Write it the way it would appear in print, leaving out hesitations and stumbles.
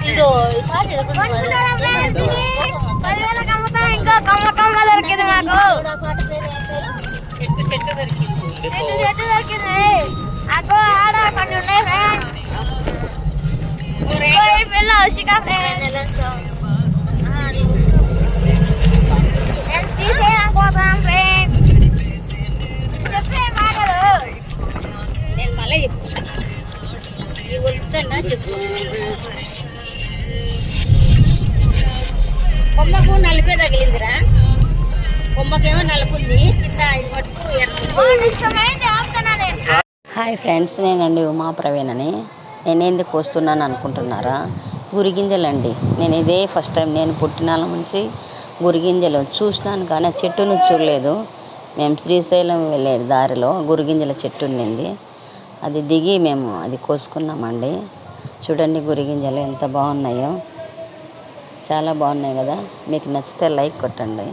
ఇదో ఇంకా కమ్మ దొరికింది మాకు చెట్టు దొరికింది అగో ఆడ పండు ఉన్నాయి ఫ్రెండ్స్ పిల్ల ఉసికా ఫ్రెండ్స్ తీసేయడం కోసం ఫ్రెండ్స్ చెప్పే మాటలు నేను మళ్ళీ చెప్తాను చెప్పు కొమ్మకు నలిపే తగిలిందిరా కొమ్మకేమో నలుపుంది హాయ్ ఫ్రెండ్స్, నేనండి ఉమా ప్రవీణ్ అని. నేను ఎందుకు కోస్తున్నాను అనుకుంటున్నారా? గురిగింజలండి. నేను ఇదే ఫస్ట్ టైం, నేను పుట్టినాల నుంచి గురిగింజలు చూసినాను కానీ ఆ చెట్టును చూడలేదు. మేము శ్రీశైలం వెళ్ళే దారిలో గురిగింజల చెట్టు ఉండింది, అది దిగి మేము అది కోసుకున్నామండి. చూడండి గురిగింజలు ఎంత బాగున్నాయో, చాలా బాగున్నాయి కదా. మీకు నచ్చితే లైక్ కొట్టండి.